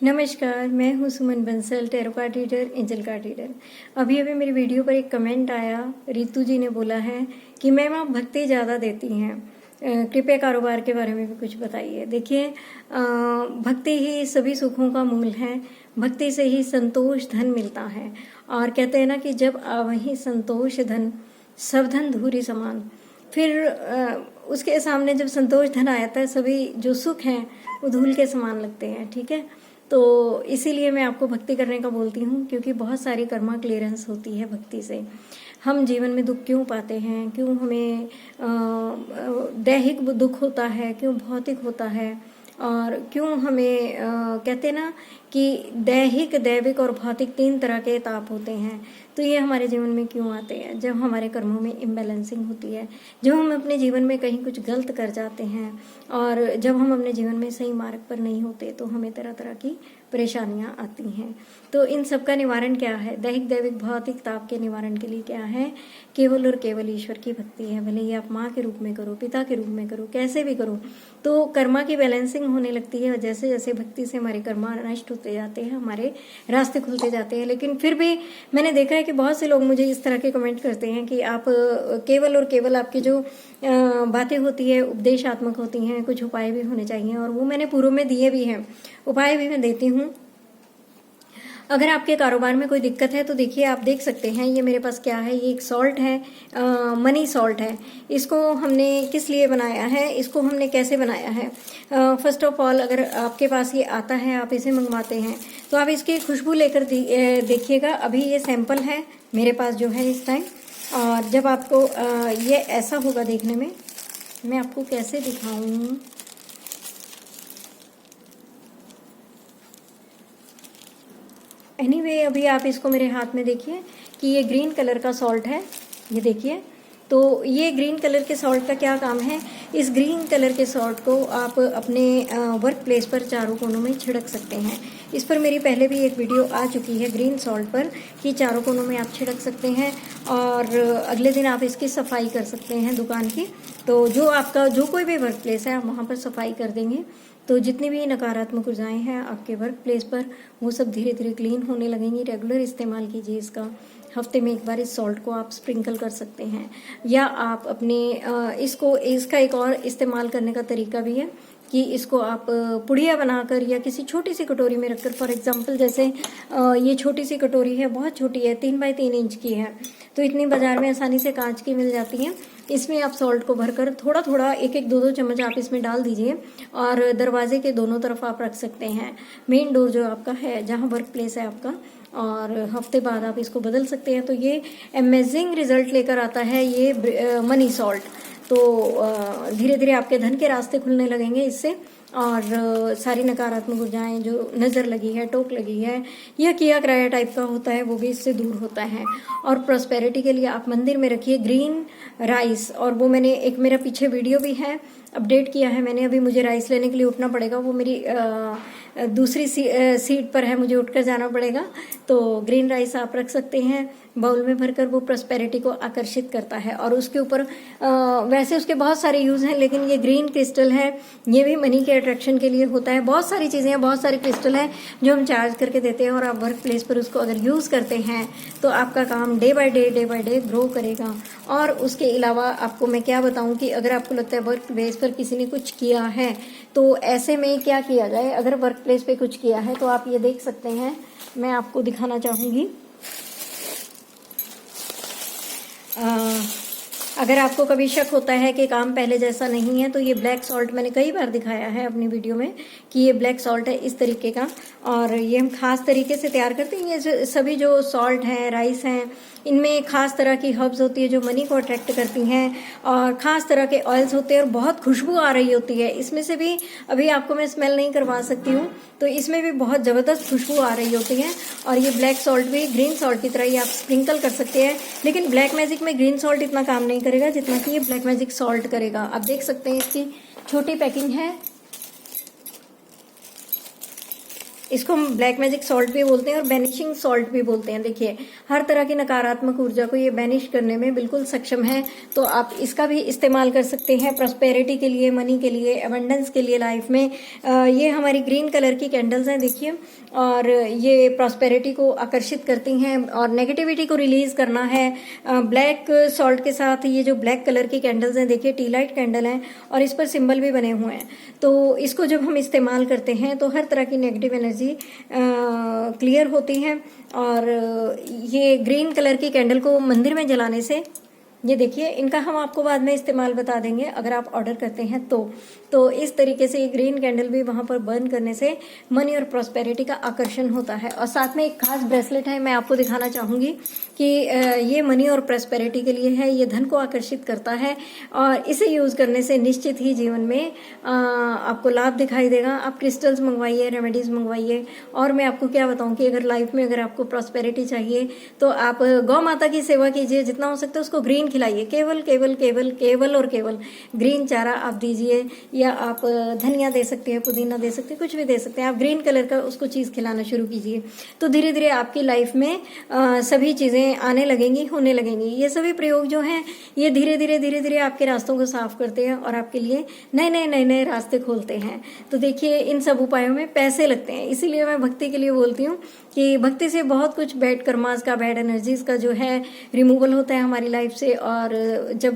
नमस्कार, मैं हूँ Suman Bansal, tarot card reader, angel card reader. अभी अभी मेरी वीडियो पर एक कमेंट आया। रितु जी ने बोला है कि मैम आप भक्ति ज़्यादा देती हैं, कृपया कारोबार के बारे में भी कुछ बताइए। देखिए, भक्ति ही सभी सुखों का मूल है। भक्ति से ही संतोष धन मिलता है। और कहते हैं ना कि जब वही संतोष धन, सब धन धूरी समान। फिर उसके सामने जब संतोष धन आ जाता है, सभी जो सुख हैं वो धूल के समान लगते हैं। ठीक है, तो इसीलिए मैं आपको भक्ति करने का बोलती हूँ, क्योंकि बहुत सारी कर्मा क्लियरेंस होती है भक्ति से। हम जीवन में दुख क्यों पाते हैं, क्यों हमें दैहिक दुख होता है, क्यों भौतिक होता है, और क्यों हमें कहते हैं ना कि दैहिक, दैविक और भौतिक 3 तरह के ताप होते हैं। तो ये हमारे जीवन में क्यों आते हैं? जब हमारे कर्मों में इम्बैलेंसिंग होती है, जब हम अपने जीवन में कहीं कुछ गलत कर जाते हैं, और जब हम अपने जीवन में सही मार्ग पर नहीं होते, तो हमें तरह तरह की परेशानियां आती हैं। तो इन सब का निवारण क्या है? दैहिक, दैविक, भौतिक ताप के निवारण के लिए क्या है? केवल और केवल ईश्वर की भक्ति है। भले ही आप माँ के रूप में करो, पिता के रूप में करो, कैसे भी करो, तो कर्मा की बैलेंसिंग होने लगती है। और जैसे जैसे भक्ति से हमारे कर्मा नष्ट होते जाते हैं, हमारे रास्ते खुलते जाते हैं। लेकिन फिर भी मैंने देखा है कि बहुत से लोग मुझे इस तरह के कमेंट करते हैं कि आप केवल और केवल आपकी जो बातें होती है उपदेशात्मक होती हैं, कुछ उपाय भी होने चाहिए, और वो मैंने पूर्व में दिए भी हैं, उपाय भी मैं देती हूँ। अगर आपके कारोबार में कोई दिक्कत है तो देखिए, आप देख सकते हैं ये मेरे पास क्या है। ये एक सॉल्ट है, मनी सॉल्ट है। इसको हमने किस लिए बनाया है, इसको हमने कैसे बनाया है? फर्स्ट ऑफ ऑल, अगर आपके पास ये आता है, आप इसे मंगवाते हैं, तो आप इसकी खुशबू लेकर देखिएगा। अभी ये सैंपल है मेरे पास जो है इस टाइम। और जब आपको ये ऐसा होगा देखने में, मैं आपको कैसे दिखाऊं। एनीवे, अभी आप इसको मेरे हाथ में देखिए कि ये ग्रीन कलर का सॉल्ट है। ये देखिए, तो ये ग्रीन कलर के सॉल्ट का क्या काम है? इस ग्रीन कलर के सॉल्ट को आप अपने वर्क प्लेस पर चारों कोनों में छिड़क सकते हैं। इस पर मेरी पहले भी एक वीडियो आ चुकी है ग्रीन सॉल्ट पर, कि चारों कोनों में आप छिड़क सकते हैं, और अगले दिन आप इसकी सफाई कर सकते हैं दुकान की। तो जो आपका जो कोई भी वर्क प्लेस है, आप वहाँ पर सफाई कर देंगे, तो जितनी भी नकारात्मक ऊर्जाएं हैं आपके वर्क प्लेस पर, वो सब धीरे धीरे क्लीन होने लगेंगी। रेगुलर इस्तेमाल कीजिए इसका। हफ्ते में एक बार इस सॉल्ट को आप स्प्रिंकल कर सकते हैं, या आप अपने इसका एक और इस्तेमाल करने का तरीका भी है कि इसको आप पुड़िया बनाकर या किसी छोटी सी कटोरी में रखकर, फॉर एग्जांपल जैसे ये छोटी सी कटोरी है, बहुत छोटी है, 3 बाई 3 इंच की है, तो इतनी बाजार में आसानी से कांच की मिल जाती है। इसमें आप सॉल्ट को भरकर थोड़ा थोड़ा, 1-1, 2-2 चम्मच आप इसमें डाल दीजिए, और दरवाजे के दोनों तरफ आप रख सकते हैं, मेन डोर जो आपका है, जहाँ वर्क प्लेस है आपका, और हफ्ते बाद आप इसको बदल सकते हैं। तो ये अमेजिंग रिजल्ट लेकर आता है ये मनी सॉल्ट। तो धीरे धीरे आपके धन के रास्ते खुलने लगेंगे इससे, और सारी नकारात्मक ऊर्जाएं जो नज़र लगी है, टोक लगी है, या किया कराया टाइप का होता है, वो भी इससे दूर होता है। और प्रॉस्पेरिटी के लिए आप मंदिर में रखिए ग्रीन राइस। और वो मैंने एक, मेरा पीछे वीडियो भी है, अपडेट किया है मैंने। अभी मुझे राइस लेने के लिए उठना पड़ेगा, वो मेरी दूसरी सीट पर है, मुझे उठकर जाना पड़ेगा। तो ग्रीन राइस आप रख सकते हैं बाउल में भरकर, वो प्रॉस्पेरिटी को आकर्षित करता है। और उसके ऊपर वैसे उसके बहुत सारे यूज़ हैं, लेकिन ये ग्रीन क्रिस्टल है, ये भी मनी के अट्रैक्शन के लिए होता है। बहुत सारी चीज़ें हैं, बहुत सारे क्रिस्टल हैं जो हम चार्ज करके देते हैं, और आप वर्क प्लेस पर उसको अगर यूज़ करते हैं तो आपका काम डे बाय डे ग्रो करेगा। और उसके अलावा आपको मैं क्या बताऊं कि अगर आपको लगता है वर्क प्लेस पर किसी ने कुछ किया है, तो ऐसे में क्या किया जाए। अगर वर्क प्लेस पे कुछ किया है तो आप ये देख सकते हैं, मैं आपको दिखाना चाहूँगी। अगर आपको कभी शक होता है कि काम पहले जैसा नहीं है, तो ये ब्लैक सॉल्ट मैंने कई बार दिखाया है अपनी वीडियो में कि ये ब्लैक सॉल्ट है इस तरीके का, और ये हम खास तरीके से तैयार करते हैं। ये सभी जो सॉल्ट हैं, राइस हैं, इनमें खास तरह की हर्ब्स होती है जो मनी को अट्रैक्ट करती हैं, और खास तरह के ऑयल्स होते हैं, और बहुत खुशबू आ रही होती है। इसमें से भी अभी आपको मैं स्मेल नहीं करवा सकती हूँ, तो इसमें भी बहुत ज़बरदस्त खुशबू आ रही होती है। और ये ब्लैक सॉल्ट भी ग्रीन सॉल्ट की तरह ही आप स्प्रिंकल कर सकते हैं, लेकिन ब्लैक मैजिक में ग्रीन सॉल्ट इतना काम नहीं करेगा जितना कि ये ब्लैक मैजिक सॉल्ट करेगा। आप देख सकते हैं इसकी छोटी पैकिंग है, इसको हम ब्लैक मैजिक सॉल्ट भी बोलते हैं और बैनिशिंग सॉल्ट भी बोलते हैं। देखिए हर तरह की नकारात्मक ऊर्जा को ये बैनिश करने में बिल्कुल सक्षम है, तो आप इसका भी इस्तेमाल कर सकते हैं प्रॉस्पेरिटी के लिए, मनी के लिए, एबंडेंस के लिए लाइफ में। ये हमारी ग्रीन कलर की कैंडल्स हैं देखिए, और ये प्रॉस्पेरिटी को आकर्षित करती हैं और नेगेटिविटी को रिलीज करना है। ब्लैक सॉल्ट के साथ ये जो ब्लैक कलर की कैंडल्स हैं देखिए, टी लाइट कैंडल हैं और इस पर सिंबल भी बने हुए हैं। तो इसको जब हम इस्तेमाल करते हैं तो हर तरह की नेगेटिव एनर्जी क्लियर होती है। और ये ग्रीन कलर की कैंडल को मंदिर में जलाने से, ये देखिए इनका हम आपको बाद में इस्तेमाल बता देंगे अगर आप ऑर्डर करते हैं तो इस तरीके से ये ग्रीन कैंडल भी वहां पर बर्न करने से मनी और प्रॉस्पेरिटी का आकर्षण होता है। और साथ में एक खास ब्रेसलेट है, मैं आपको दिखाना चाहूंगी कि ये मनी और प्रॉस्पेरिटी के लिए है, ये धन को आकर्षित करता है और इसे यूज करने से निश्चित ही जीवन में आपको लाभ दिखाई देगा। आप क्रिस्टल्स मंगवाइए, रेमेडीज मंगवाइए। और मैं आपको क्या बताऊं कि अगर लाइफ में अगर आपको प्रॉस्पेरिटी चाहिए तो आप गौ माता की सेवा कीजिए, जितना हो सकता है उसको ग्रीन खिलाइए, केवल केवल केवल केवल और केवल ग्रीन चारा आप दीजिए, या आप धनिया दे सकते हैं, पुदीना दे सकते हैं, कुछ भी दे सकते हैं। आप ग्रीन कलर का उसको चीज खिलाना शुरू कीजिए, तो धीरे धीरे आपकी लाइफ में सभी चीजें आने लगेंगी, होने लगेंगी। ये सभी प्रयोग जो हैं ये धीरे धीरे आपके रास्तों को साफ करते हैं और आपके लिए नए नए नए नए रास्ते खोलते हैं। तो देखिए इन सब उपायों में पैसे लगते हैं, इसीलिए मैं भक्ति के लिए बोलती हूँ कि भक्ति से बहुत कुछ बैड कर्मास का, बैड एनर्जीज का जो है रिमूवल होता है हमारी लाइफ से। और जब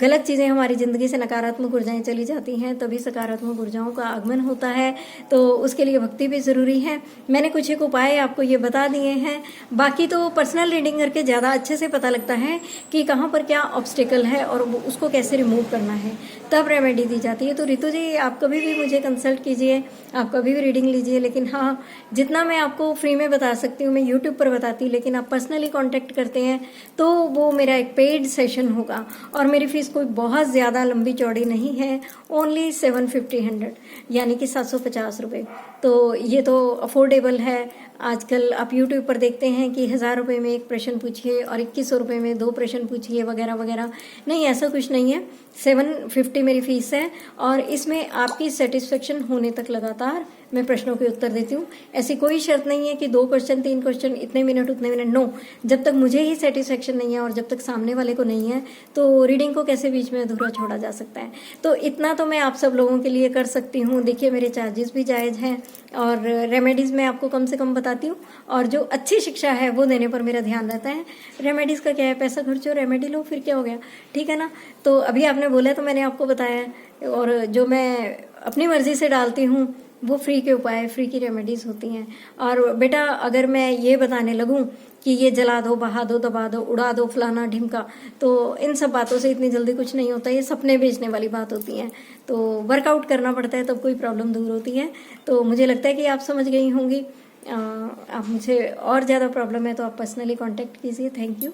गलत चीजें हमारी जिंदगी से, नकारात्मक ऊर्जाएं चली जाती हैं, तभी सकारात्मक ऊर्जाओं का आगमन होता है। तो उसके लिए भक्ति भी जरूरी है। मैंने कुछ एक उपाय आपको ये बता दिए हैं, बाकी तो पर्सनल रीडिंग करके ज्यादा अच्छे से पता लगता है कि कहाँ पर क्या ऑब्स्टिकल है और उसको कैसे रिमूव करना है, तब रेमेडी दी जाती है। तो रितु जी आप कभी भी मुझे कंसल्ट कीजिए, आप कभी भी रीडिंग लीजिए, लेकिन हाँ जितना मैं आपको फ्री में बता सकती हूँ मैं यूट्यूब पर बताती हूँ, लेकिन आप पर्सनली कांटेक्ट करते हैं तो वो मेरा एक पेड सेशन होगा। और मेरी फीस कोई बहुत ज्यादा लंबी चौड़ी नहीं है, ओनली 750 यानी कि 750 रुपये। तो ये तो अफोर्डेबल है। आजकल आप यूट्यूब पर देखते हैं कि 1000 रुपये में एक प्रश्न पूछिए और 2100 रुपये में 2 प्रश्न पूछिए वगैरह वगैरह। नहीं, ऐसा कुछ नहीं है। 750 मेरी फीस है और इसमें आपकी सेटिस्फेक्शन होने तक लगातार मैं प्रश्नों के उत्तर देती हूँ। ऐसी कोई शर्त नहीं है कि 2 क्वेश्चन 3 क्वेश्चन इतने मिनट उतने मिनट, नो। जब तक मुझे ही सेटिस्फेक्शन नहीं है और जब तक सामने वाले को नहीं है तो रीडिंग को कैसे बीच में अधूरा छोड़ा जा सकता है। तो इतना तो मैं आप सब लोगों के लिए कर सकती हूँ। देखिए मेरे चार्जेस भी जायज़ हैं और रेमेडीज मैं आपको कम से कम बताती हूँ और जो अच्छी शिक्षा है वो देने पर मेरा ध्यान रहता है। रेमेडीज का क्या है, पैसा खर्चो, रेमेडी लो, फिर क्या हो गया, ठीक है ना। तो अभी आपने बोला तो मैंने आपको बताया, और जो मैं अपनी मर्जी से डालती हूँ वो फ्री के उपाय, फ्री की रेमेडीज होती हैं। और बेटा अगर मैं ये बताने लगूं कि ये जला दो, बहा दो, दबा दो, उड़ा दो, फलाना ढिमका, तो इन सब बातों से इतनी जल्दी कुछ नहीं होता। ये सपने बेचने वाली बात होती है। तो वर्कआउट करना पड़ता है तब कोई प्रॉब्लम दूर होती है। तो मुझे लगता है कि आप समझ गई होंगी। आप मुझे और ज़्यादा प्रॉब्लम है तो आप पर्सनली कांटेक्ट कीजिए। Thank you.